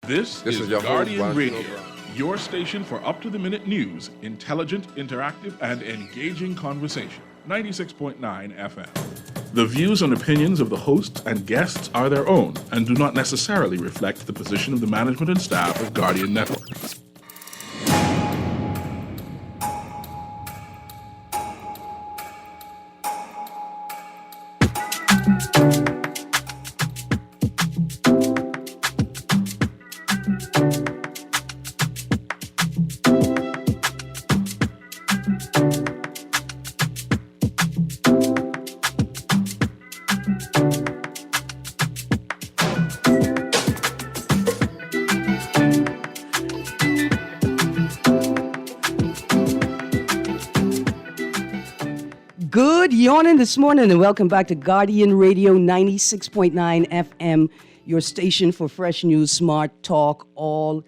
This is your Guardian host, Radio, Valentino. your station for up-to-the-minute news, intelligent, interactive, and engaging conversation. 96.9 FM. The views and opinions of the hosts and guests are their own and do not necessarily reflect the position of the management and staff of Guardian Network. Good yawning this morning and welcome back to Guardian Radio 96.9 FM, your station for fresh news, smart talk all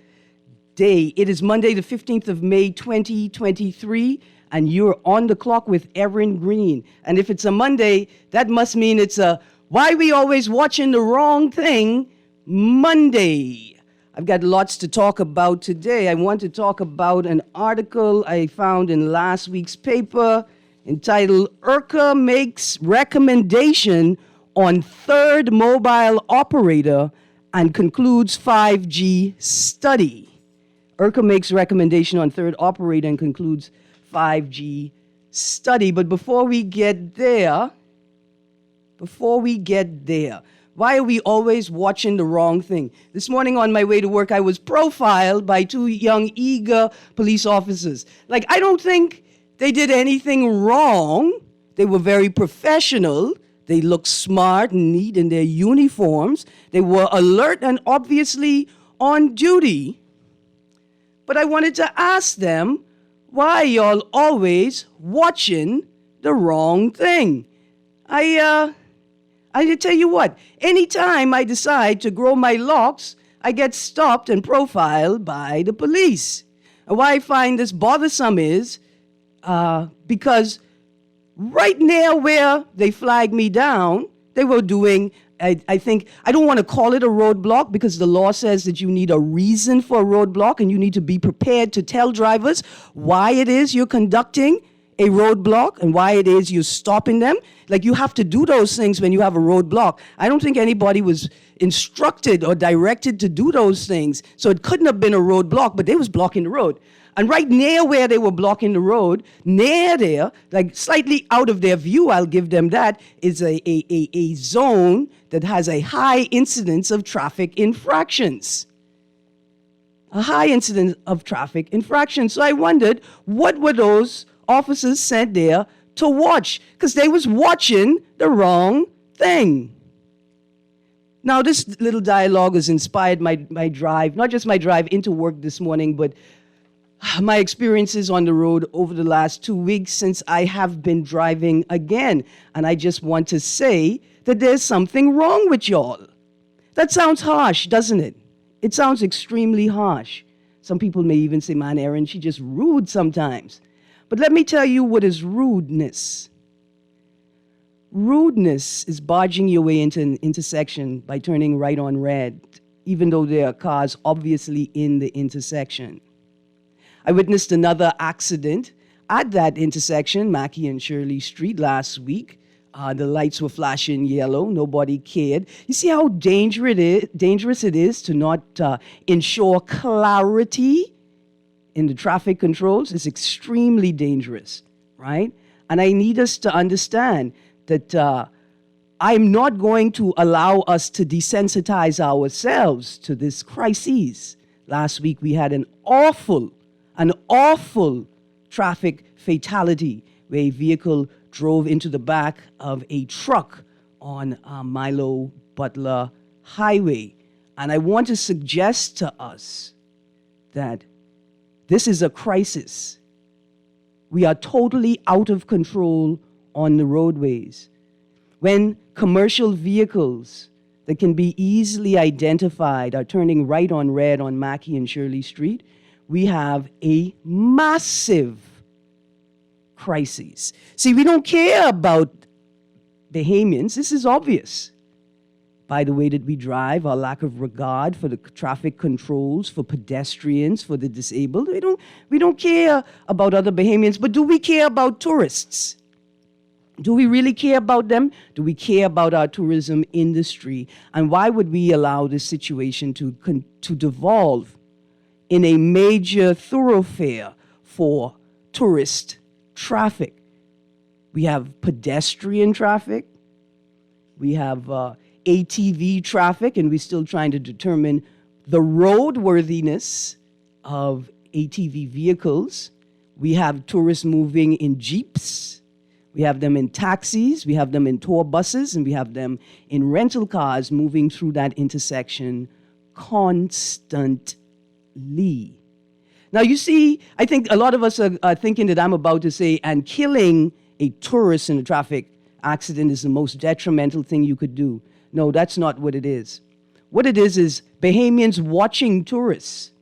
day. It is Monday, the 15th of May, 2023, and you're on the clock with Erin Greene. And if it's a Monday, that must mean it's a Why We Always Watching the Wrong Thing Monday. I've got lots to talk about today. I want to talk about an article I found in last week's paper entitled IRCA Makes Recommendation on Third Mobile Operator and Concludes 5G Study. IRCA makes recommendation on third operator and concludes 5G study. But before we get there, why are we always watching the wrong thing? This morning on my way to work, I was profiled by two young, eager police officers. I don't think they did anything wrong. They were very professional. They looked smart and neat in their uniforms. They were alert and obviously on duty. But I wanted to ask them, why y'all always watching the wrong thing? I tell you what, anytime I decide to grow my locks, I get stopped and profiled by the police. And why I find this bothersome is because right near where they flagged me down, they were doing, I don't want to call it a roadblock because the law says that you need a reason for a roadblock and you need to be prepared to tell drivers why it is you're conducting a roadblock and why it is you're stopping them. You have to do those things when you have a roadblock. I don't think anybody was instructed or directed to do those things. So it couldn't have been a roadblock, but they was blocking the road. And right near where they were blocking the road, near there, slightly out of their view, I'll give them that, is a zone that has a high incidence of traffic infractions. A high incidence of traffic infractions. So I wondered, what were those officers sent there to watch? Because they was watching the wrong thing. Now, this little dialogue has inspired my drive, not just my drive into work this morning, but my experiences on the road over the last 2 weeks since I have been driving again. And I just want to say that there's something wrong with y'all. That sounds harsh, doesn't it? It sounds extremely harsh. Some people may even say, man, Erin, she's just rude sometimes. But let me tell you what is rudeness. Rudeness is barging your way into an intersection by turning right on red, even though there are cars obviously in the intersection. I witnessed another accident at that intersection, Mackey and Shirley Street, last week. The lights were flashing yellow. Nobody cared. You see how dangerous it is to not ensure clarity in the traffic controls? It's extremely dangerous, right? And I need us to understand that I'm not going to allow us to desensitize ourselves to this crisis. Last week we had an awful traffic fatality where a vehicle drove into the back of a truck on Milo Butler Highway. And I want to suggest to us that this is a crisis. We are totally out of control on the roadways. When commercial vehicles that can be easily identified are turning right on red on Mackey and Shirley Street, we have a massive crisis. See, we don't care about Bahamians. This is obvious. by the way that we drive, our lack of regard for the traffic controls, for pedestrians, for the disabled. We don't care about other Bahamians, but do we care about tourists? Do we really care about them? Do we care about our tourism industry? And why would we allow this situation to devolve in a major thoroughfare for tourist traffic? We have pedestrian traffic. We have ATV traffic, and we're still trying to determine the roadworthiness of ATV vehicles. We have tourists moving in jeeps. We have them in taxis. We have them in tour buses, and we have them in rental cars moving through that intersection constantly. Now, you see, I think a lot of us are thinking that I'm about to say, and killing a tourist in a traffic accident is the most detrimental thing you could do. No, that's not what it is. What it is Bahamians watching tourists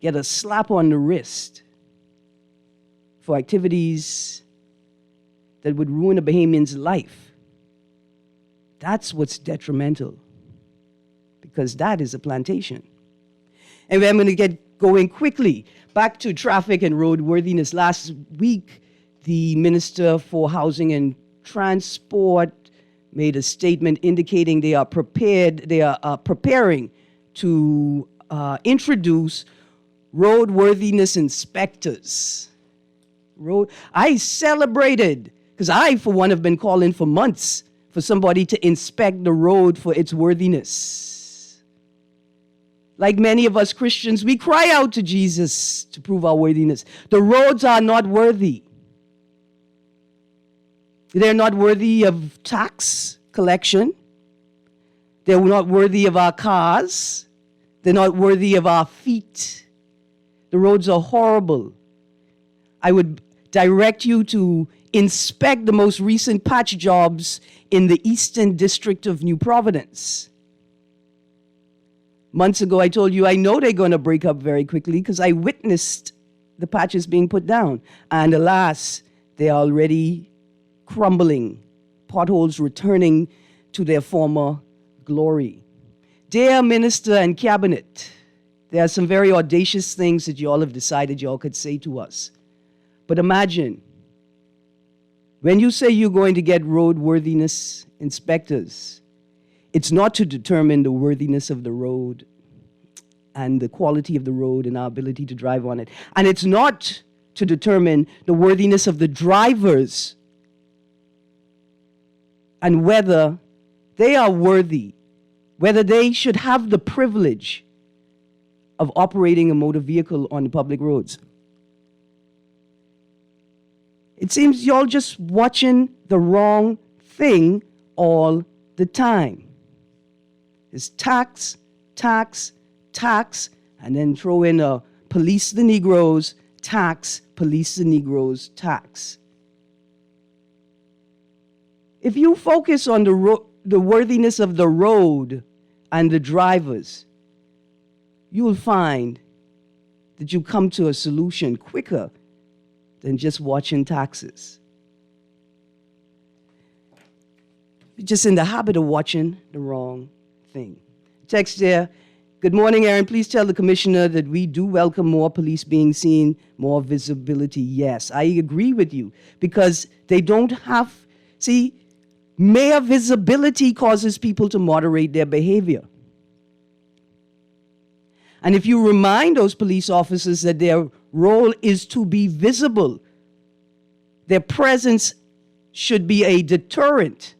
get a slap on the wrist for activities that would ruin a Bahamian's life. That's what's detrimental, because that is a plantation. And I'm going to get going quickly. Back to traffic and roadworthiness. Last week, the Minister for Housing and Transport made a statement indicating they are preparing to introduce roadworthiness inspectors. I celebrated, because I, for one, have been calling for months for somebody to inspect the road for its worthiness. Like many of us Christians, we cry out to Jesus to prove our worthiness. The roads are not worthy. They're not worthy of tax collection. They're not worthy of our cars. They're not worthy of our feet. The roads are horrible. I would direct you to inspect the most recent patch jobs in the Eastern District of New Providence. Months ago, I told you I know they're going to break up very quickly because I witnessed the patches being put down. And alas, they're already crumbling, potholes returning to their former glory. Dear Minister and Cabinet, there are some very audacious things that you all have decided you all could say to us. But imagine, when you say you're going to get roadworthiness inspectors, it's not to determine the worthiness of the road and the quality of the road and our ability to drive on it. And it's not to determine the worthiness of the drivers and whether they are worthy, whether they should have the privilege of operating a motor vehicle on the public roads. It seems y'all just watching the wrong thing all the time. It's tax, tax, tax, and then throw in a police the Negroes, tax, police the Negroes, tax. If you focus on the worthiness of the road and the drivers, you will find that you come to a solution quicker than just watching taxes. You're just in the habit of watching the wrong thing. Text there. Good morning, Erin. Please tell the commissioner that we do welcome more police being seen, more visibility. Yes, I agree with you, because they don't have, see, mere visibility causes people to moderate their behavior. And if you remind those police officers that their role is to be visible, their presence should be a deterrent,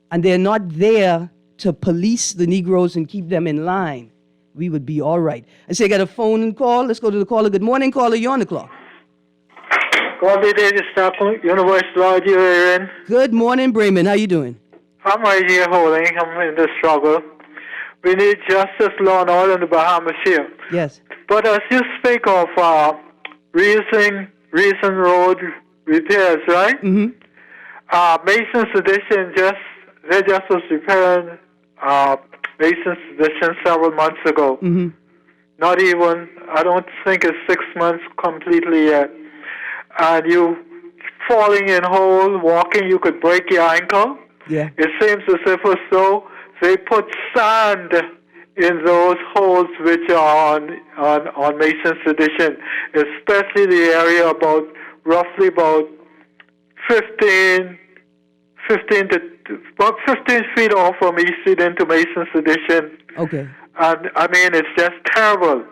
and they're not there to police the Negroes and keep them in line, we would be all right. I say I got a phone and call. Let's go to the caller. Good morning, caller. You're on the clock. Good day, Universal Audio, Erin. Good morning, Bremen. How you doing? I'm right here holding. I'm in the struggle. We need justice, law, and order in the Bahamas here. Yes. But as you speak of recent road repairs, right? Mm-hmm. Mason's Edition they just was repairing Mason's Edition several months ago. Mm-hmm. Not even, I don't think it's 6 months completely yet. And you falling in hole, walking, you could break your ankle. Yeah. It seems as if as though they put sand in those holes which are on Mason's addition, especially the area roughly about 15 to about 15 feet off from East Street into Mason's addition. Okay. And I mean, it's just terrible.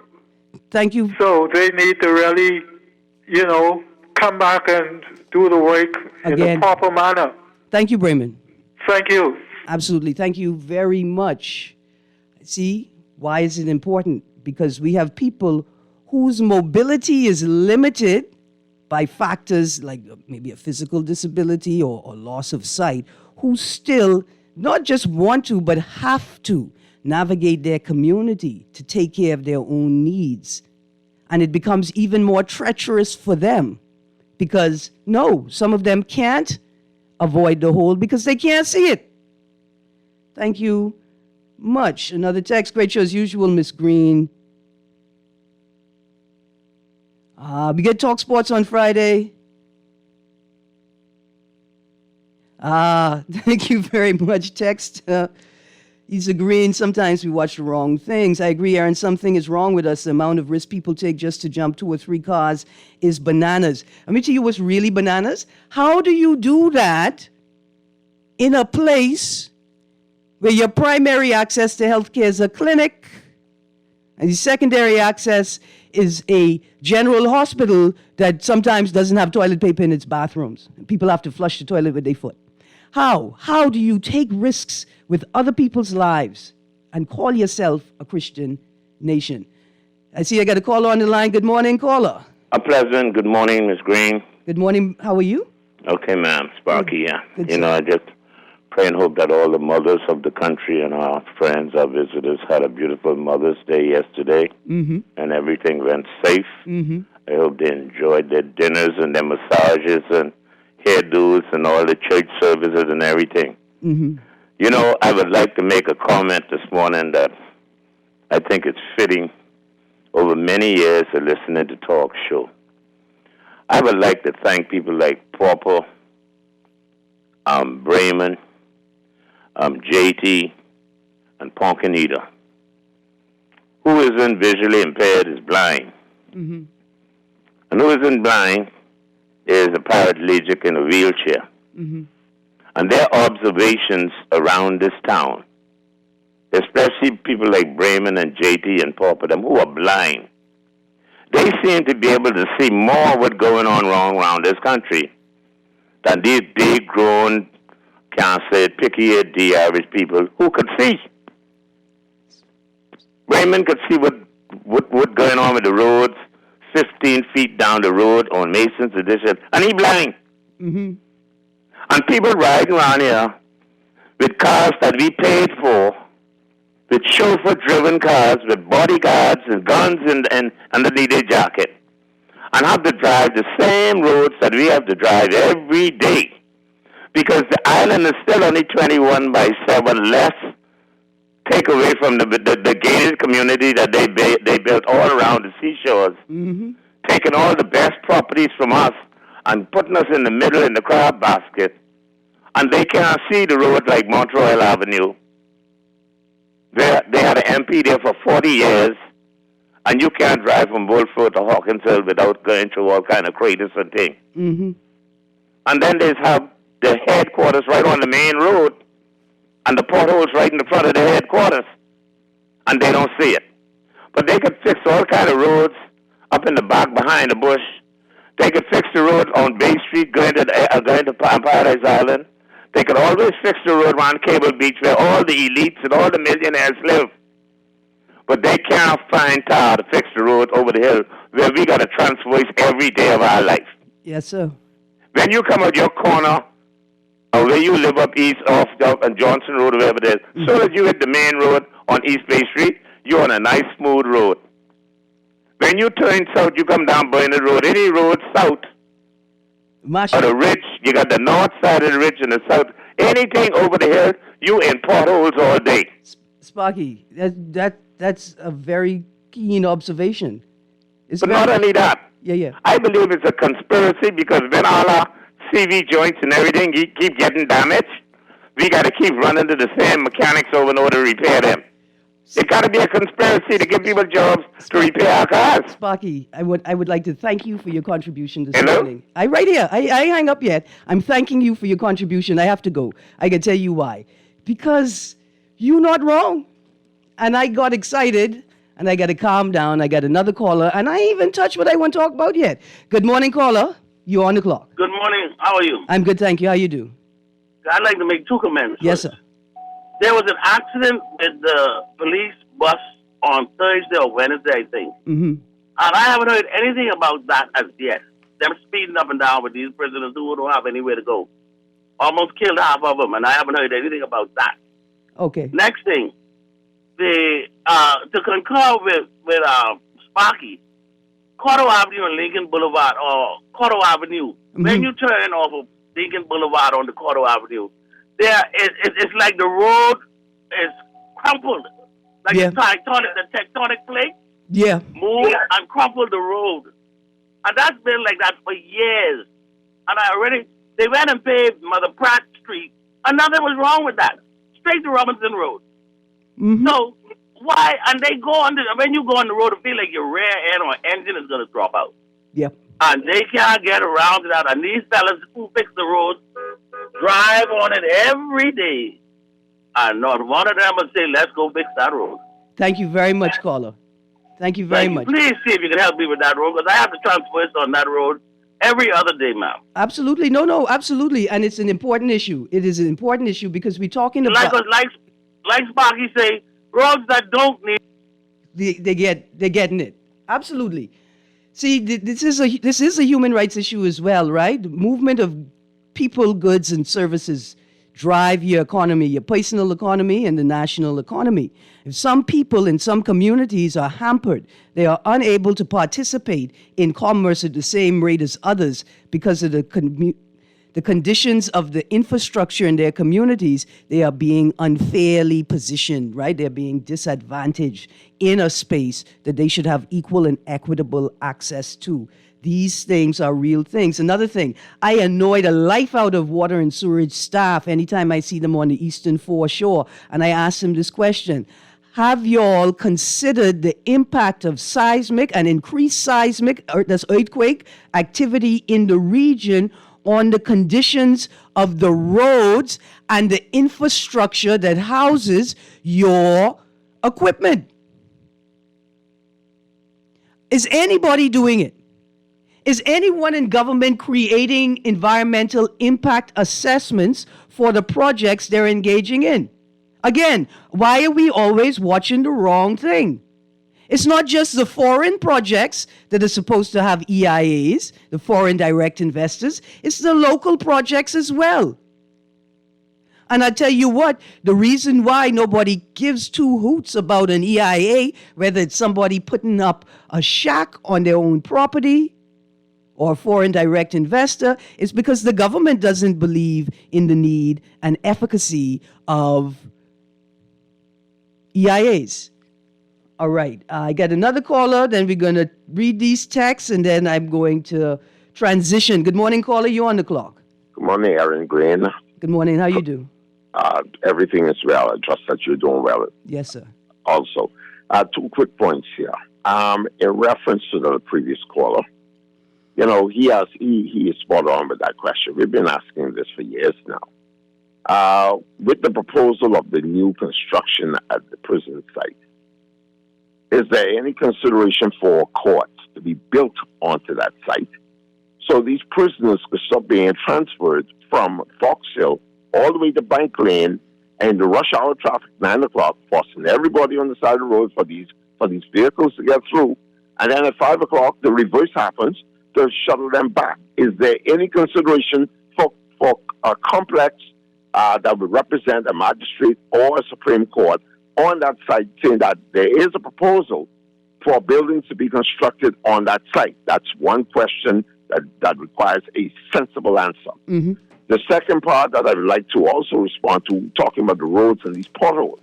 Thank you. So they need to really, come back and do the work in Again. a proper manner. Thank you, Brayman. Thank you. Absolutely. Thank you very much. See, why is it important? Because we have people whose mobility is limited by factors like maybe a physical disability or loss of sight, who still not just want to, but have to navigate their community to take care of their own needs. And it becomes even more treacherous for them because, no, some of them can't avoid the hole because they can't see it. Thank you much. Another text. Great show as usual, Miss Greene. We get Talk Sports on Friday. Thank you very much. Text. He's agreeing. Sometimes we watch the wrong things. I agree, Erin. Something is wrong with us. The amount of risk people take just to jump 2 or 3 cars is bananas. Let me tell you what's really bananas. How do you do that in a place where your primary access to healthcare is a clinic and the secondary access is a general hospital that sometimes doesn't have toilet paper in its bathrooms? People have to flush the toilet with their foot. How do you take risks with other people's lives and call yourself a Christian nation? I see I got a caller on the line. Good morning, caller. A pleasant good morning, Miss Greene. Good morning. How are you? Okay, ma'am. Sparky, yeah. Good, I just pray and hope that all the mothers of the country and our friends, our visitors, had a beautiful Mother's Day yesterday, and everything went safe. I hope they enjoyed their dinners and their massages and hairdos and all the church services and everything. I would like to make a comment this morning that I think it's fitting over many years of listening to talk show. I would like to thank people like Pauper, Brayman, JT, and Poncanita, who isn't visually impaired, is blind. And who isn't blind is a paraplegic in a wheelchair. And their observations around this town, especially people like Brayman and JT and Pauper, who are blind, they seem to be able to see more of what's going on wrong around this country than these big, grown, cancer, picky-eared, average people who could see. Brayman could see what going on with the roads 15 feet down the road on Mason's Addition, and he blind. And people riding around here with cars that we paid for, with chauffeur-driven cars, with bodyguards and guns and underneath their jacket, and have to drive the same roads that we have to drive every day. Because the island is still only 21/7 less, take away from the gated community that they built all around the seashores, taking all the best properties from us and putting us in the middle in the crab basket. And they can't see the road like Montreal Avenue. They had an MP there for 40 years, and you can't drive from Wolford to Hawkins Hill without going through all kind of craters and things. And then they have the headquarters right on the main road, and the potholes right in the front of the headquarters, and they don't see it. But they could fix all kind of roads up in the back behind the bush. They could fix the road on Bay Street going to Paradise Island. They could always fix the road around Cable Beach where all the elites and all the millionaires live. But they can't find time to fix the road over the hill where we got to transverse every day of our life. Yes, sir. When you come out your corner, or where you live up east off on Johnson Road or wherever it is, as soon as you hit the main road on East Bay Street, you're on a nice smooth road. When you turn south, you come down Burnett Road. Any road south or the ridge, you got the north side of the ridge and the south. Anything over the hill, you in potholes all day. Sparky, that's a very keen observation. But not only that, Yeah. I believe it's a conspiracy because when all our CV joints and everything keep getting damaged, we got to keep running to the same mechanics over and over to repair them. It got to be a conspiracy to give people jobs to repair our cars. Sparky, I would like to thank you for your contribution this Hello? morning. Right here. I hang up yet. I'm thanking you for your contribution. I have to go. I can tell you why. Because you're not wrong. And I got excited, and I got to calm down. I got another caller, and I ain't even touched what I want to talk about yet. Good morning, caller. You're on the clock. Good morning. How are you? I'm good, thank you. How you do? I'd like to make 2 comments. Yes, sir. There was an accident with the police bus on Thursday or Wednesday, I think. Mm-hmm. And I haven't heard anything about that as yet. Them speeding up and down with these prisoners who don't have anywhere to go. Almost killed half of them, and I haven't heard anything about that. Okay. Next thing, to concur with Sparky, Cotto Avenue and Lincoln Boulevard, or Cotto Avenue, when you turn off of Lincoln Boulevard on the Cotto Avenue, it's like the road is crumpled. Like the tectonic plate. Yeah. Moved and crumpled the road. And that's been like that for years. And they went and paved Mother Pratt Street, and nothing was wrong with that. Straight to Robinson Road. Mm-hmm. So, why? And they go on when you go on the road, it feel like your rear end or engine is going to drop out. Yep. And they can't get around to that. And these fellas who fix the roads drive on it every day. And not one of them will say, let's go fix that road. Thank you very much, caller. Thank you very much. Please see if you can help me with that road, because I have to transfer on that road every other day, ma'am. Absolutely. No, absolutely. And it's an important issue. It is an important issue because we're talking about... Like Sparky say, roads that don't need... They're getting it. Absolutely. See, this is a human rights issue as well, right? The movement of people, goods, and services drive your economy, your personal economy, and the national economy. If some people in some communities are hampered, they are unable to participate in commerce at the same rate as others because of the conditions of the infrastructure in their communities, they are being unfairly positioned, right? They're being disadvantaged in a space that they should have equal and equitable access to. These things are real things. Another thing, I annoy the life out of water and sewerage staff anytime I see them on the Eastern Foreshore, and I ask them this question. Have y'all considered the impact of seismic and increased seismic, or that's earthquake, activity in the region on the conditions of the roads and the infrastructure that houses your equipment? Is anybody doing it? Is anyone in government creating environmental impact assessments for the projects they're engaging in? Again, why are we always watching the wrong thing? It's not just the foreign projects that are supposed to have EIAs, the foreign direct investors. It's the local projects as well. And I tell you what, the reason why nobody gives two hoots about an EIA, whether it's somebody putting up a shack on their own property or a foreign direct investor, is because the government doesn't believe in the need and efficacy of EIAs. All right, I got another caller, then we're going to read these texts, and then I'm going to transition. Good morning, caller, you're on the clock. Good morning, Erin Greene. Good morning, how you do? Everything is well. I trust that you're doing well. Yes, sir. Also, 2 quick points here. In reference to the previous caller, you know, he is spot on with that question. We've been asking this for years now. With the proposal of the new construction at the prison site, is there any consideration for courts to be built onto that site so these prisoners could stop being transferred from Fox Hill all the way to Bank Lane and the rush hour traffic, 9 o'clock, forcing everybody on the side of the road for these vehicles to get through, and then at 5 o'clock the reverse happens to shuttle them back? Is there any consideration for a complex that would represent a magistrate or a Supreme Court on that site, saying that there is a proposal for buildings to be constructed on that site? That's one question that requires a sensible answer. Mm-hmm. The second part that I would like to also respond to, talking about the roads and these potholes.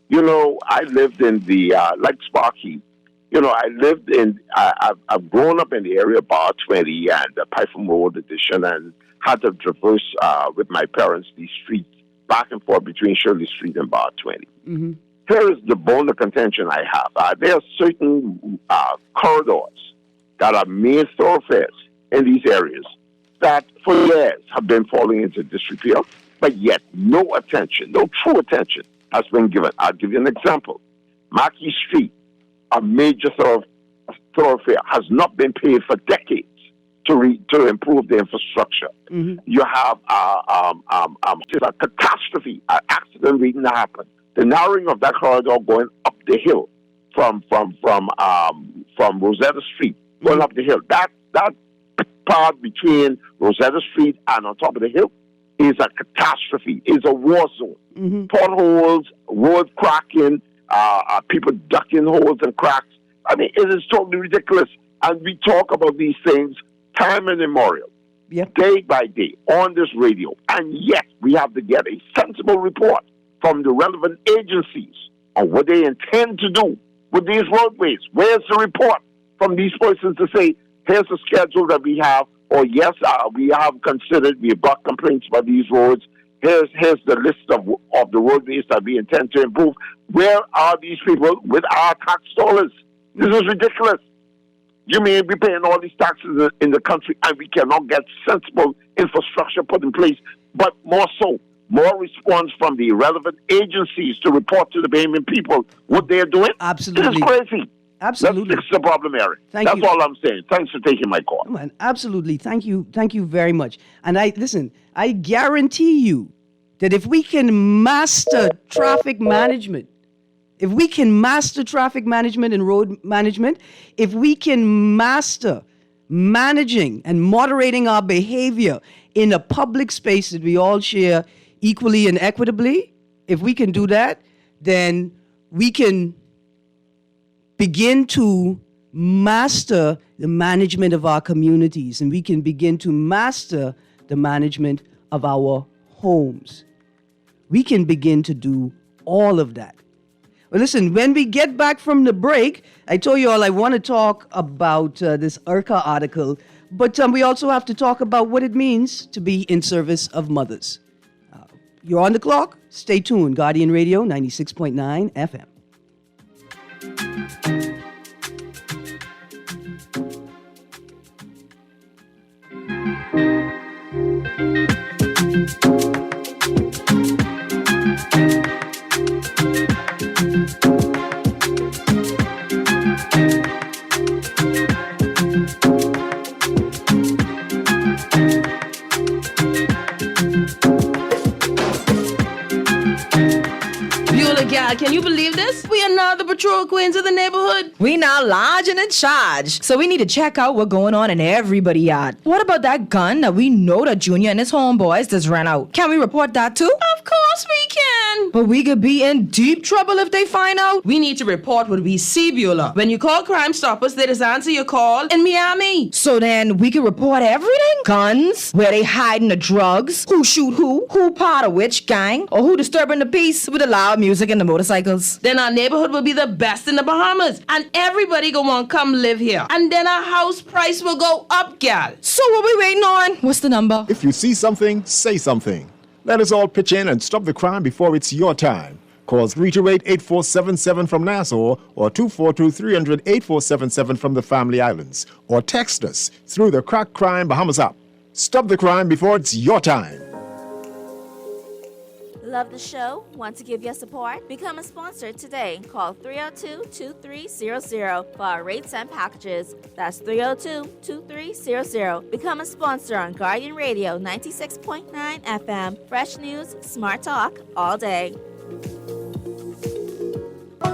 You know, I lived in the, like Sparky, you know, I've grown up in the area of Bar 20 and the Python Road Edition, and had to traverse with my parents these streets back and forth between Shirley Street and Bar 20. Here is the bone of contention I have. There are certain corridors that are main thoroughfares in these areas that for years have been falling into disrepair, but yet no attention, no true attention has been given. I'll give you an example. Mackey Street, a major thoroughfare, has not been paid for decades to improve the infrastructure. You have just a catastrophe, an accident waiting to happen. The narrowing of that corridor going up the hill from Rosetta Street, going up the hill. That part between Rosetta Street and on top of the hill is a catastrophe. It's a war zone. Potholes, road cracking, people ducking holes and cracks. I mean, it is totally ridiculous. And we talk about these things time immemorial, day by day on this radio. And yet we have to get a sensible report from the relevant agencies on what they intend to do with these roadways. Where's the report from these persons to say, here's the schedule that we have, or yes, we have considered, we have got complaints about these roads. Here's the list of the roadways that we intend to improve. Where are these people with our tax dollars? This is ridiculous. You may be paying all these taxes in the country and we cannot get sensible infrastructure put in place, but more response from the relevant agencies to report to the Bahamian people what they're doing. Absolutely. This is crazy. Absolutely. Let's fix the problem, Erin. That's all I'm saying. Thanks for taking my call. Man, absolutely. Thank you very much. And I guarantee you that if we can master traffic management, and road management, if we can master managing and moderating our behavior in a public space that we all share equally and equitably, if we can do that, then we can begin to master the management of our communities, and we can begin to master the management of our homes. We can begin to do all of that. Well, listen, when we get back from the break, I told you all I want to talk about this IRCA article, but we also have to talk about what it means to be in service of mothers. You're on the clock. Stay tuned. Guardian Radio 96.9 FM. Can you believe this? We are now the patrol queens of the neighborhood. We now large and in charge. So we need to check out what's going on in everybody's yard. What about that gun that we know that Junior and his homeboys just ran out? Can we report that too? Of course we can. But we could be in deep trouble if they find out. We need to report what we see, Beulah. When you call Crime Stoppers, they just answer your call in Miami. So then we can report everything? Guns, where they hiding the drugs, who shoot who part of which gang, or who disturbing the peace with the loud music and the motorcycles. Then our neighborhood will be the best in the Bahamas, and everybody gonna want to come live here. And then our house price will go up, gal. So what we waiting on? What's the number? If you see something, say something. Let us all pitch in and stop the crime before it's your time. Call 328-8477 from Nassau or 242-300-8477 from the Family Islands. Or text us through the Crack Crime Bahamas app. Stop the crime before it's your time. Love the show? Want to give your support? Become a sponsor today. Call 302-2300 for our rates and packages. That's 302-2300. Become a sponsor on Guardian Radio 96.9 FM. Fresh news, smart talk, all day.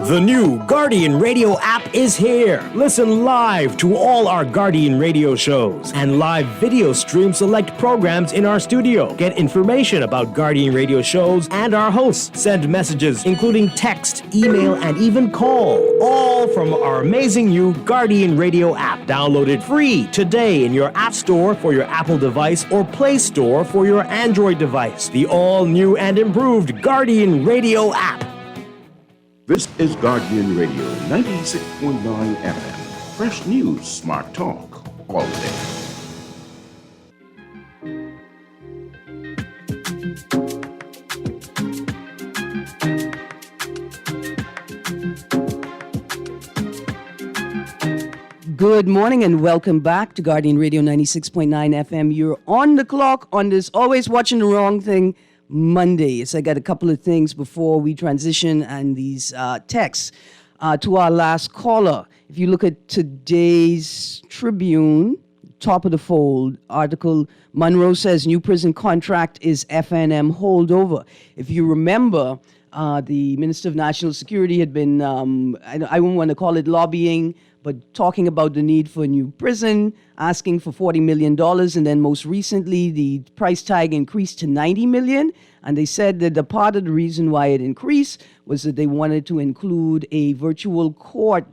The new Guardian Radio app is here. Listen live to all our Guardian Radio shows and live video stream select programs in our studio. Get information about Guardian Radio shows and our hosts. Send messages including text, email, and even call. All from our amazing new Guardian Radio app. Download it free today in your App Store for your Apple device or Play Store for your Android device. The all-new and improved Guardian Radio app. This is Guardian Radio 96.9 FM. Fresh news, smart talk, all day. Good morning and welcome back to Guardian Radio 96.9 FM. You're on the clock on this Always Watching the Wrong Thing Monday. So I got a couple of things before we transition and these texts to our last caller. If you look at today's Tribune, top of the fold article, Monroe says new prison contract is FNM holdover. If you remember, the Minister of National Security had been, I wouldn't want to call it lobbying, but talking about the need for a new prison, asking for $40 million. And then most recently, the price tag increased to $90 million. And they said that the part of the reason why it increased was that they wanted to include a virtual court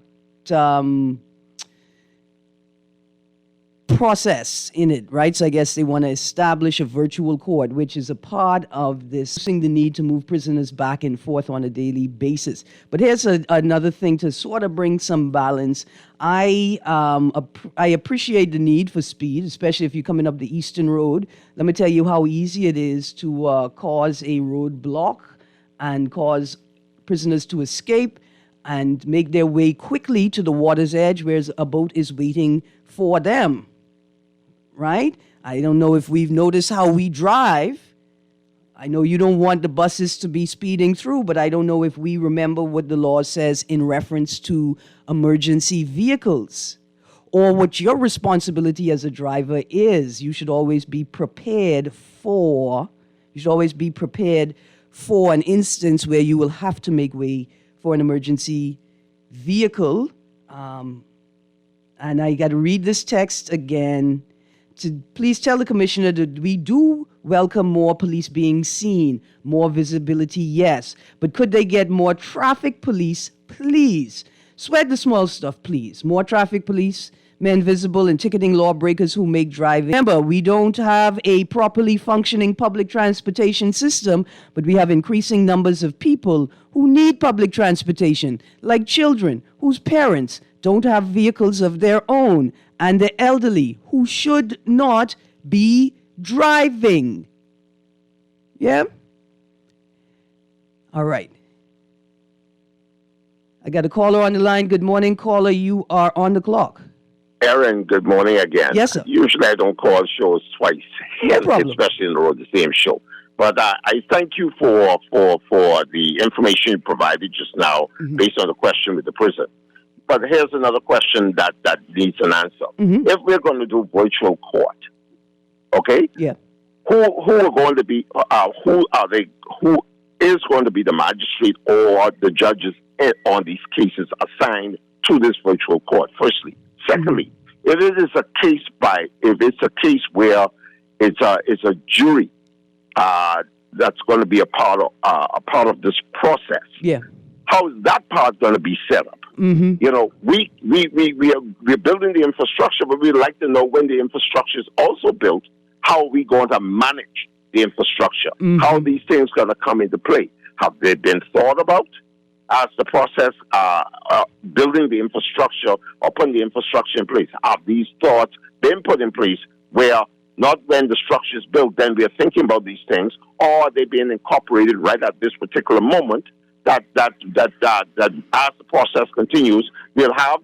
process in it, right? So I guess they want to establish a virtual court, which is a part of this, the need to move prisoners back and forth on a daily basis. But here's another thing to sort of bring some balance. I appreciate the need for speed, especially if you're coming up the Eastern Road. Let me tell you how easy it is to cause a roadblock and cause prisoners to escape and make their way quickly to the water's edge where a boat is waiting for them. Right? I don't know if we've noticed how we drive. I know you don't want the buses to be speeding through, but I don't know if we remember what the law says in reference to emergency vehicles or what your responsibility as a driver is. You should always be prepared for an instance where you will have to make way for an emergency vehicle. And I got to read this text again. To please tell the commissioner that we do welcome more police being seen, more visibility, yes. But could they get more traffic police, please? Sweat the small stuff, please. More traffic police, men visible and ticketing lawbreakers who make driving. Remember, we don't have a properly functioning public transportation system, but we have increasing numbers of people who need public transportation, like children whose parents don't have vehicles of their own, and the elderly who should not be driving. Yeah? All right. I got a caller on the line. Good morning, caller. You are on the clock. Erin, good morning again. Yes, sir. Usually I don't call shows twice, No problem. especially in the road, the same show. But I thank you for the information you provided just now based on the question with the prison. But here's another question that needs an answer. If we're going to do virtual court, okay? Yeah. Who are going to be? Who is going to be the magistrate or the judges on these cases assigned to this virtual court? Firstly, secondly, if it is a case where it's a jury that's going to be a part of this process. Yeah. How is that part going to be set up? You know, we're building the infrastructure, but we'd like to know when the infrastructure is also built, how are we going to manage the infrastructure? How are these things going to come into play? Have they been thought about as the process building the infrastructure or putting the infrastructure in place? Have these thoughts been put in place where not when the structure is built, then we are thinking about these things, or are they being incorporated right at this particular moment? That as the process continues, we'll have,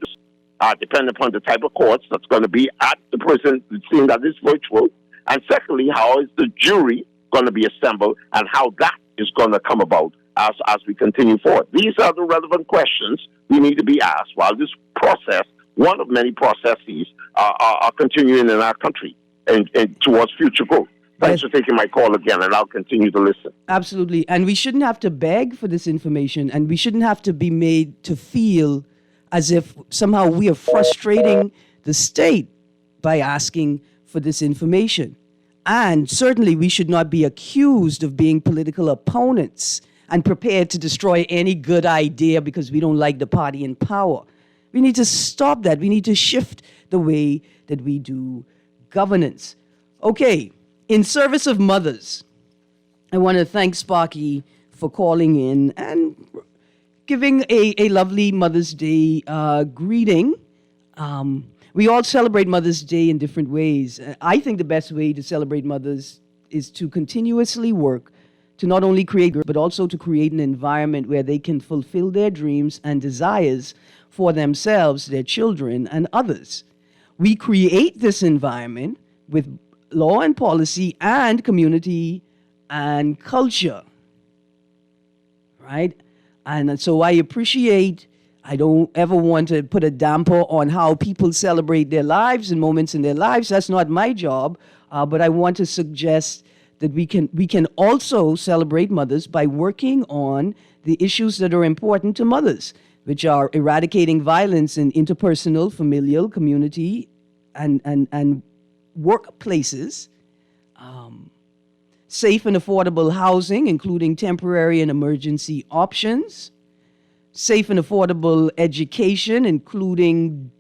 depending upon the type of courts that's going to be at the prison, seeing that it's virtual. And secondly, how is the jury going to be assembled and how that is going to come about as we continue forward? These are the relevant questions we need to be asked while this process, one of many processes, are continuing in our country and towards future growth. Thanks for taking my call again, and I'll continue to listen. Absolutely. And we shouldn't have to beg for this information, and we shouldn't have to be made to feel as if somehow we are frustrating the state by asking for this information. And certainly we should not be accused of being political opponents and prepared to destroy any good idea because we don't like the party in power. We need to stop that. We need to shift the way that we do governance. Okay. In service of mothers, I want to thank Sparky for calling in and giving a lovely Mother's Day greeting. We all celebrate Mother's Day in different ways. I think the best way to celebrate mothers is to continuously work to not only create, but also to create an environment where they can fulfill their dreams and desires for themselves, their children, and others. We create this environment with law and policy and community and culture, right? And so I appreciate, I don't ever want to put a damper on how people celebrate their lives and moments in their lives. That's not my job. But I want to suggest that we can also celebrate mothers by working on the issues that are important to mothers, which are eradicating violence in interpersonal, familial, community, and workplaces, safe and affordable housing, including temporary and emergency options, safe and affordable education, including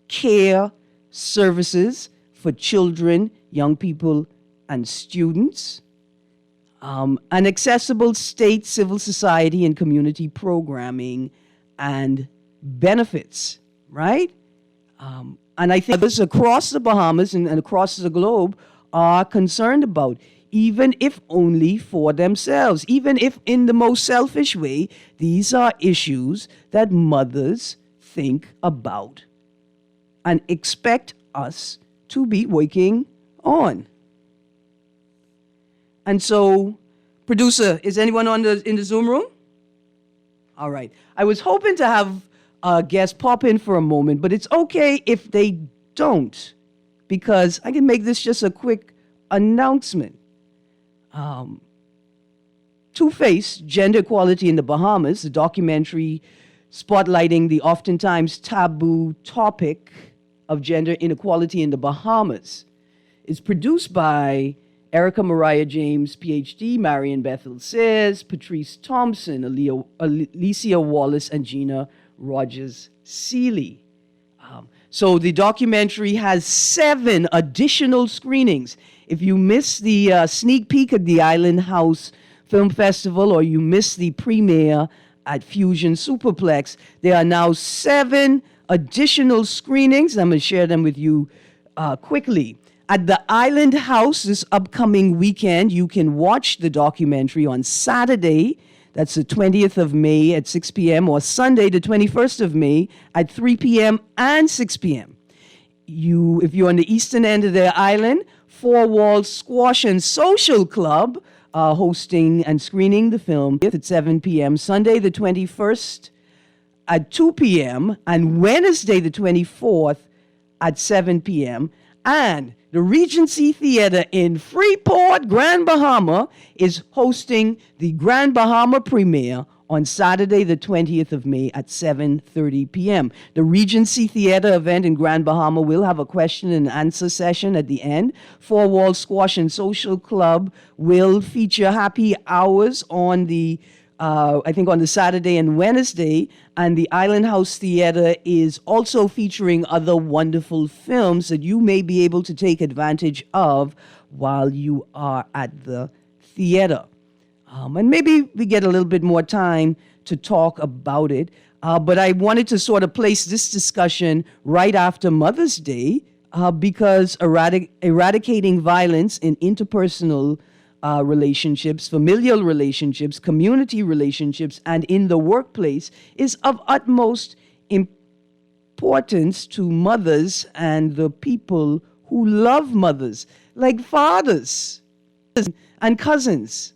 care services for children, young people, and students, and accessible state, civil society, and community programming and benefits, right? And I think others across the Bahamas and across the globe are concerned about, even if only for themselves, even if in the most selfish way, these are issues that mothers think about and expect us to be working on. And so, producer, is anyone in the Zoom room? All right. I was hoping to have a guest pop in for a moment, but it's okay if they don't, because I can make this just a quick announcement. Two-Face, Gender Equality in the Bahamas, a documentary spotlighting the oftentimes taboo topic of gender inequality in the Bahamas, is produced by Erica Mariah James, PhD, Marion Bethel Sayers, Patrice Thompson, Alicia Wallace, and Gina Rogers Seeley. So the documentary has 7 additional screenings. If you miss the sneak peek at the Island House Film Festival, or you miss the premiere at Fusion Superplex, there are now 7 additional screenings. I'm going to share them with you quickly. At the Island House this upcoming weekend, you can watch the documentary on Saturday, that's the 20th of May at 6 p.m., or Sunday, the 21st of May at 3 p.m. and 6 p.m. If you're on the eastern end of the island, Four Walls Squash and Social Club hosting and screening the film at 7 p.m., Sunday the 21st at 2 p.m., and Wednesday the 24th at 7 p.m., and the Regency Theater in Freeport, Grand Bahama, is hosting the Grand Bahama premiere on Saturday, the 20th of May at 7:30 p.m. The Regency Theater event in Grand Bahama will have a question and answer session at the end. Four Walls Squash and Social Club will feature happy hours on the I think on the Saturday and Wednesday, and the Island House Theater is also featuring other wonderful films that you may be able to take advantage of while you are at the theater. And maybe we get a little bit more time to talk about it, but I wanted to sort of place this discussion right after Mother's Day because eradicating violence in interpersonal relationships, familial relationships, community relationships, and in the workplace is of utmost importance to mothers and the people who love mothers, like fathers and cousins.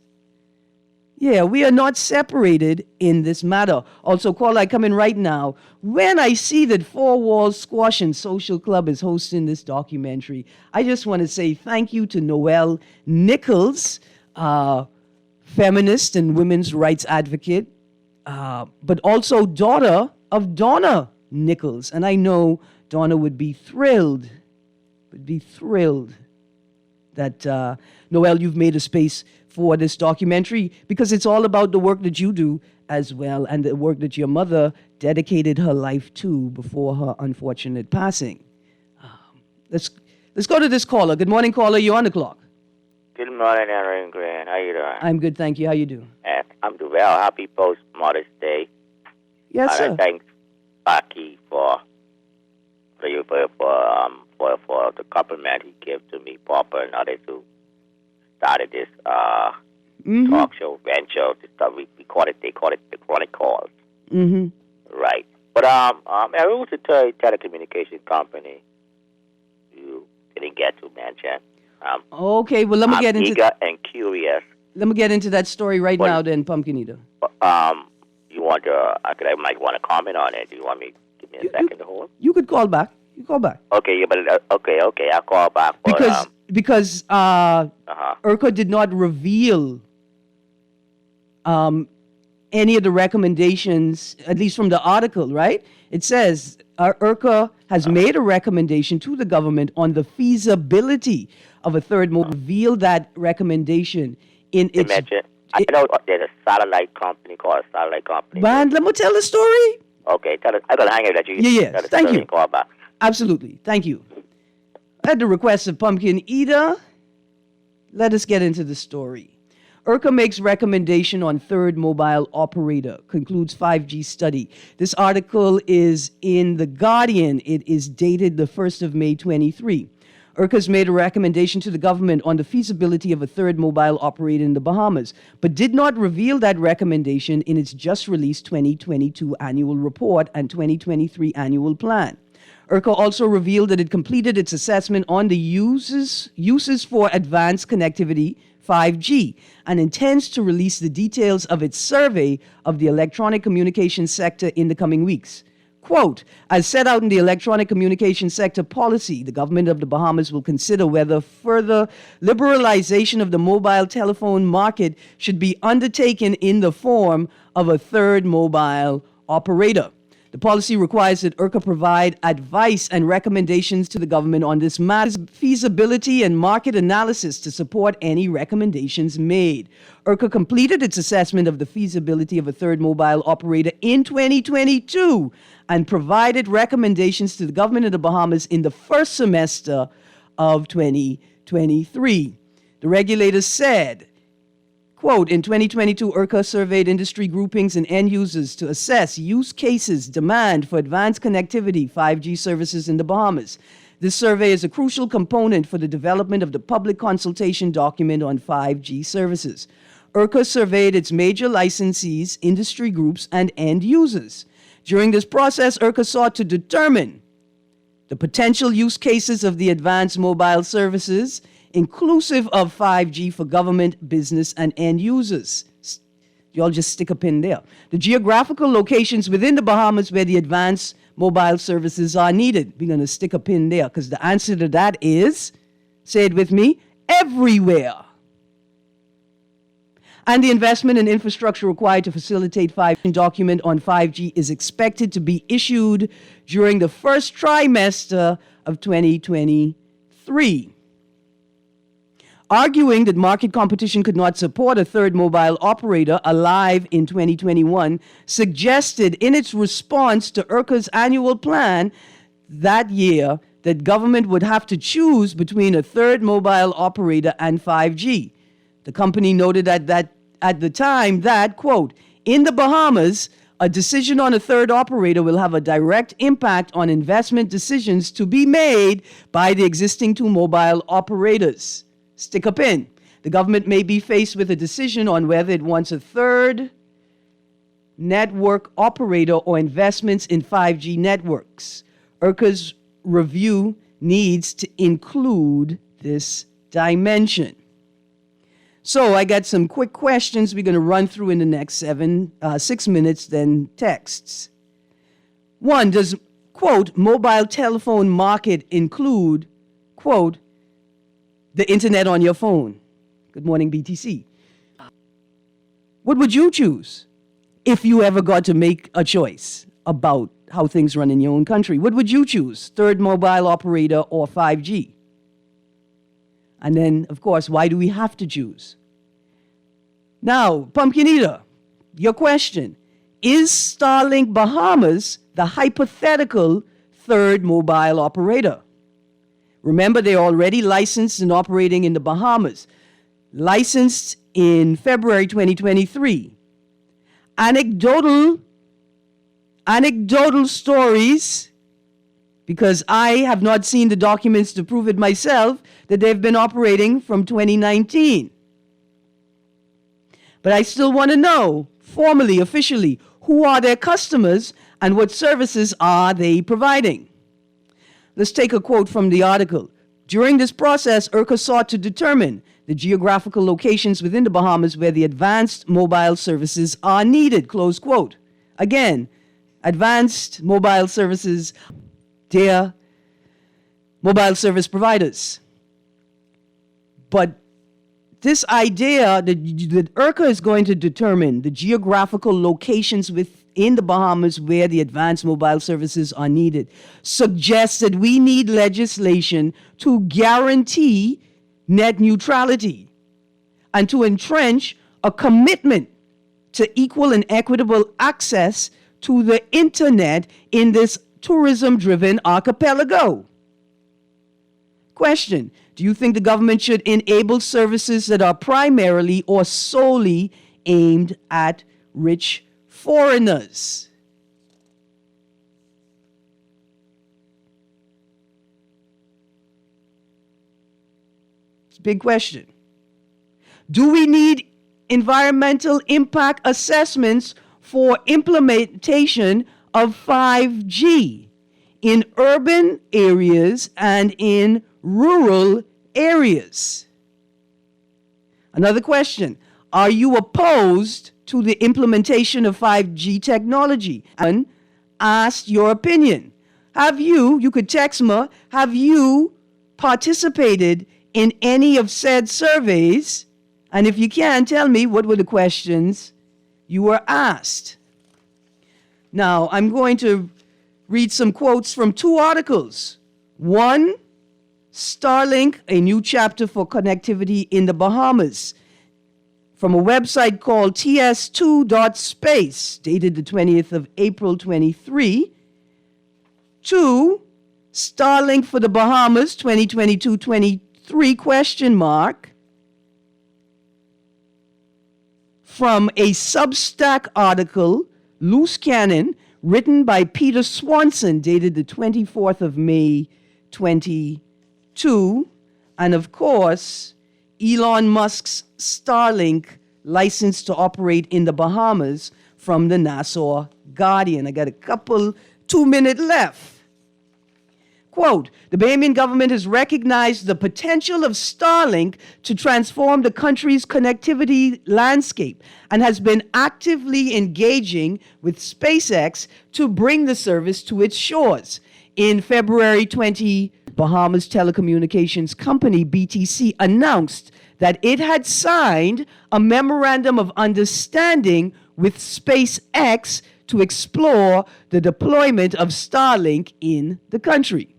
Yeah, we are not separated in this matter. Also, call I come in right now. When I see that Four Walls Squash and Social Club is hosting this documentary, I just want to say thank you to Noelle Nichols, feminist and women's rights advocate, but also daughter of Donna Nichols. And I know Donna would be thrilled that, Noelle, you've made a space for this documentary, because it's all about the work that you do as well, and the work that your mother dedicated her life to before her unfortunate passing. Let's go to this caller. Good morning, caller. You're on the clock. Good morning, Erin Greene. How you doing? I'm good, thank you. How you doing? I'm doing well. Happy post Mother's Day. Yes, sir. And I thank Sparky for the compliment he gave to me, Papa, and others who started this talk show venture. They call it the Chronic Calls. Mm-hmm. Right. But it was a telecommunication company you didn't get to mention. Okay, well, let me get into eager and curious. Let me get into that story right now, then, Pumpkin Eater. You want to? I might want to comment on it. Do you want me? Give me a second to hold. You could call back. You call back. Okay, yeah, but okay. I'll call back. But, because IRCA did not reveal any of the recommendations, at least from the article, right? It says IRCA has made a recommendation to the government on the feasibility of a third mode. Reveal that recommendation in its. I know there's a satellite company called Satellite Company. Man, let me tell the story. Okay, tell us. I gotta hang it at you. Yeah. Thank you. Call back. Absolutely. Thank you. At the request of Pumpkin Eater, let us get into the story. IRCA makes recommendation on third mobile operator, concludes 5G study. This article is in The Guardian. It is dated the 1st of May 23. IRCA's made a recommendation to the government on the feasibility of a third mobile operator in the Bahamas, but did not reveal that recommendation in its just released 2022 annual report and 2023 annual plan. IRCA also revealed that it completed its assessment on the uses for advanced connectivity, 5G, and intends to release the details of its survey of the electronic communications sector in the coming weeks. Quote, as set out in the electronic communications sector policy, the government of the Bahamas will consider whether further liberalization of the mobile telephone market should be undertaken in the form of a third mobile operator. The policy requires that IRCA provide advice and recommendations to the government on this matter's feasibility and market analysis to support any recommendations made. IRCA completed its assessment of the feasibility of a third mobile operator in 2022 and provided recommendations to the government of the Bahamas in the first semester of 2023. The regulator said, quote, in 2022, IRCA surveyed industry groupings and end users to assess use cases, demand for advanced connectivity, 5G services in the Bahamas. This survey is a crucial component for the development of the public consultation document on 5G services. IRCA surveyed its major licensees, industry groups, and end users. During this process, IRCA sought to determine the potential use cases of the advanced mobile services, inclusive of 5G for government, business, and end users. Y'all just stick a pin there. The geographical locations within the Bahamas where the advanced mobile services are needed. We're going to stick a pin there because the answer to that is, say it with me, everywhere. And the investment and infrastructure required to facilitate 5G document on 5G is expected to be issued during the first trimester of 2023. Arguing that market competition could not support a third mobile operator alive in 2021, suggested in its response to IRCA's annual plan that year that government would have to choose between a third mobile operator and 5G. The company noted at the time that, quote, in the Bahamas, a decision on a third operator will have a direct impact on investment decisions to be made by the existing two mobile operators. Stick a pin. The government may be faced with a decision on whether it wants a third network operator or investments in 5G networks. IRCA's review needs to include this dimension. So I got some quick questions we're going to run through in the next 6 minutes, then texts. One, does, quote, mobile telephone market include, quote, the internet on your phone? Good morning, BTC. What would you choose if you ever got to make a choice about how things run in your own country? What would you choose, third mobile operator or 5G? And then, of course, why do we have to choose? Now, Pumpkin Eater, your question. Is Starlink Bahamas the hypothetical third mobile operator? Remember, they're already licensed and operating in the Bahamas. Licensed in February 2023. Anecdotal stories, because I have not seen the documents to prove it myself, that they've been operating from 2019. But I still want to know, formally, officially, Who are their customers and what services are they providing? Let's take a quote from the article. During this process, IRCA sought to determine the geographical locations within the Bahamas where the advanced mobile services are needed, close quote. Again, advanced mobile services, their mobile service providers. But this idea that IRCA is going to determine the geographical locations within the Bahamas where the advanced mobile services are needed suggests that we need legislation to guarantee net neutrality and to entrench a commitment to equal and equitable access to the internet in this tourism-driven archipelago. Question: do you think the government should enable services that are primarily or solely aimed at rich foreigners? It's a big question. Do we need environmental impact assessments for implementation of 5G in urban areas and in rural areas? Another question: are you opposed to the implementation of 5G technology? And ask your opinion. Have you could text me, have you participated in any of said surveys? And if you can, tell me what were the questions you were asked. Now, I'm going to read some quotes from two articles. One, Starlink, a new chapter for connectivity in the Bahamas, from a website called ts2.space, dated the 20th of April 23. Two, Starlink for the Bahamas 2022-23 question mark, from a Substack article, Loose Cannon, written by Peter Swanson, dated the 24th of May 22, and of course, Elon Musk's Starlink, licensed to operate in the Bahamas, from the Nassau Guardian. I got a couple 2-minute left. Quote, the Bahamian government has recognized the potential of Starlink to transform the country's connectivity landscape and has been actively engaging with SpaceX to bring the service to its shores. In February 20, Bahamas telecommunications company BTC announced that it had signed a memorandum of understanding with SpaceX to explore the deployment of Starlink in the country.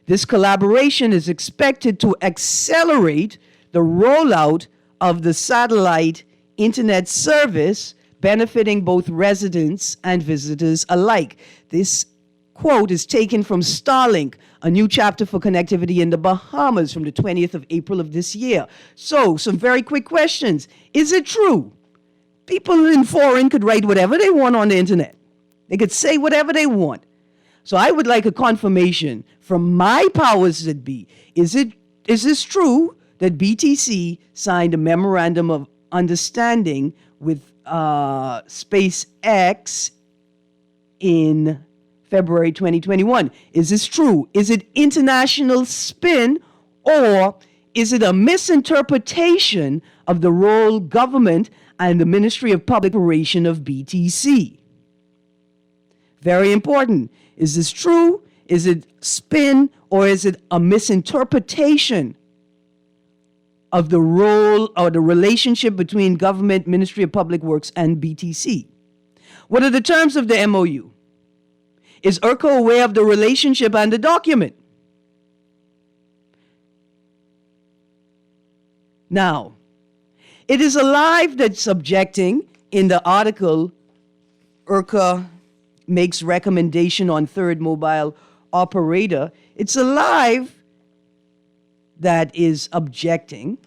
This collaboration is expected to accelerate the rollout of the satellite internet service, benefiting both residents and visitors alike. This quote is taken from Starlink, a new chapter for connectivity in the Bahamas, from the 20th of April of this year. So, some very quick questions. Is it true people in foreign could write whatever they want on the internet? They could say whatever they want. So I would like a confirmation from my powers that be. Is this true that BTC signed a memorandum of understanding with SpaceX in February 2021? Is this true? Is it international spin, or is it a misinterpretation of the role government and the Ministry of Public Operation of BTC? Very important. Is this true? Is it spin, or is it a misinterpretation of the role or the relationship between government, Ministry of Public Works, and BTC? What are the terms of the MOU? Is IRCA aware of the relationship and the document? Now, it is alive that subjecting in the article, IRCA makes recommendation on third mobile operator. It's alive that is objecting.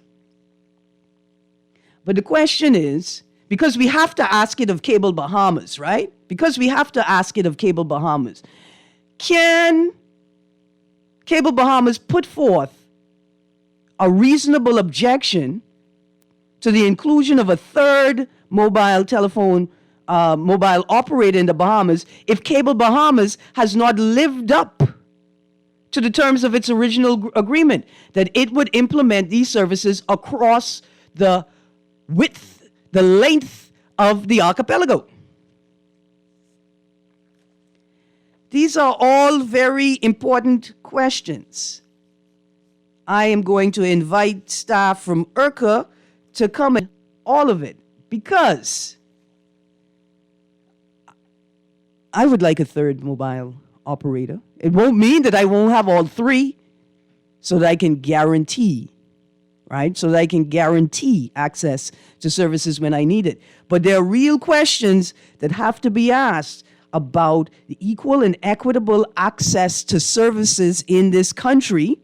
But the question is, because we have to ask it of Cable Bahamas, right? Because we have to ask it of Cable Bahamas. Can Cable Bahamas put forth a reasonable objection to the inclusion of a third mobile telephone mobile operator in the Bahamas if Cable Bahamas has not lived up to the terms of its original agreement that it would implement these services across the width, the length of the archipelago. These are all very important questions. I am going to invite staff from IRCA to come in all of it because I would like a third mobile operator. It won't mean that I won't have all three so that I can guarantee, right? So that I can guarantee access to services when I need it. But there are real questions that have to be asked about the equal and equitable access to services in this country.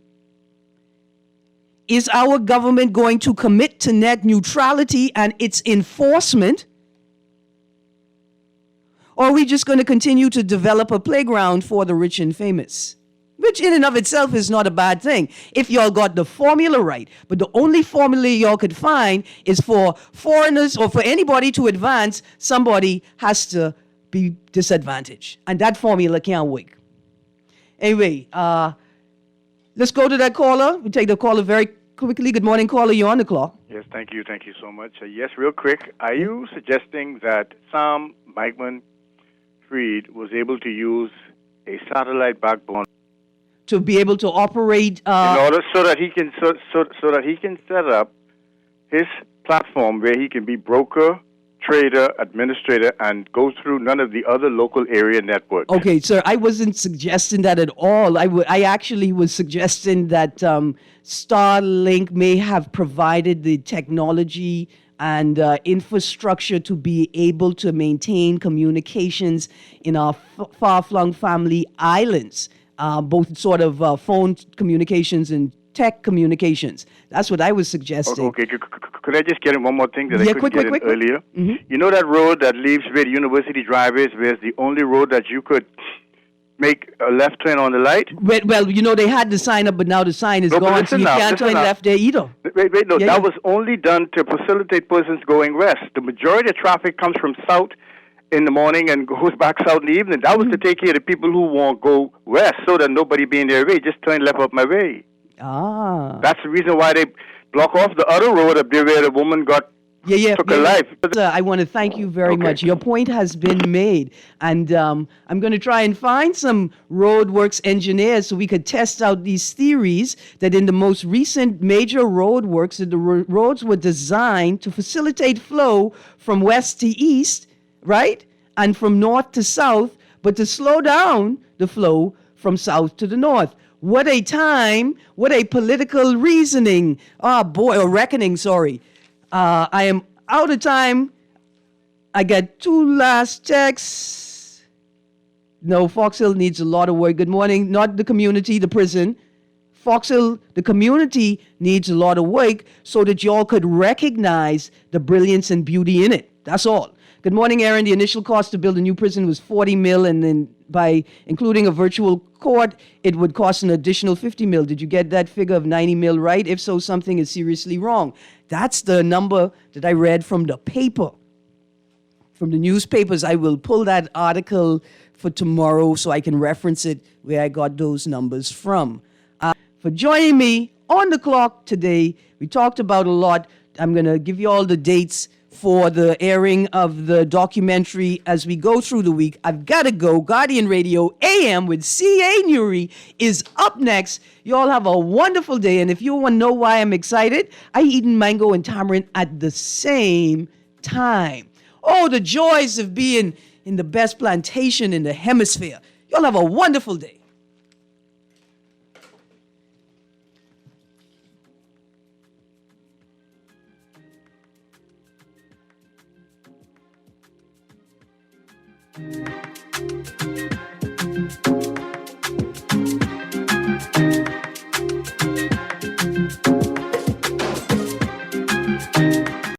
Is our government going to commit to net neutrality and its enforcement? Or are we just going to continue to develop a playground for the rich and famous? Which in and of itself is not a bad thing, if y'all got the formula right. But the only formula y'all could find is for foreigners or for anybody to advance, somebody has to be disadvantaged. And that formula can't work. Anyway, let's go to that caller. We take the caller very quickly. Good morning, caller. You're on the clock. Yes, thank you. Thank you so much. Yes, real quick. Are you suggesting that Sam Bankman-Fried was able to use a satellite backbone to be able to operate in order so that he can that he can set up his platform where he can be broker, trader, administrator, and go through none of the other local area networks? Okay, sir, I wasn't suggesting that at all. I actually was suggesting that Starlink may have provided the technology and infrastructure to be able to maintain communications in our far-flung family islands, both sort of phone communications and tech communications. That's what I was suggesting. Okay, could I just get in one more thing that I couldn't get in quick. earlier? Mm-hmm. You know that road that leaves where the University Drive is, where it's the only road that you could make a left turn on the light? Well, you know, they had the sign up, but now the sign is gone, so you can't turn left there either. Wait, no, that was only done to facilitate persons going west. The majority of traffic comes from south in the morning and goes back south in the evening. That was to take care of the people who won't go west so that nobody be in their way. Just turn left up my way. Ah. That's the reason why they block off the other road up there where the woman took her life. I want to thank you very much. Your point has been made. And I'm going to try and find some roadworks engineers so we could test out these theories that in the most recent major roadworks, that the roads were designed to facilitate flow from west to east, right? And from north to south, but to slow down the flow from south to the north. What a time, what a political reasoning. Or reckoning, sorry. I am out of time. I got two last texts. No, Fox Hill needs a lot of work. Good morning. Not the community, the prison. Fox Hill, the community needs a lot of work so that y'all could recognize the brilliance and beauty in it. That's all. Good morning, Erin. The initial cost to build a new prison was $40 million, and then by including a virtual court, it would cost an additional $50 million. Did you get that figure of $90 million right? If so, something is seriously wrong. That's the number that I read from the paper, from the newspapers. I will pull that article for tomorrow so I can reference it where I got those numbers from. For joining me on the clock today, we talked about a lot. I'm going to give you all the dates for the airing of the documentary as we go through the week. I've got to go. Guardian Radio AM with C.A. Nuri is up next. You all have a wonderful day. And if you want to know why I'm excited, I eaten mango and tamarind at the same time. Oh, the joys of being in the best plantation in the hemisphere. You all have a wonderful day.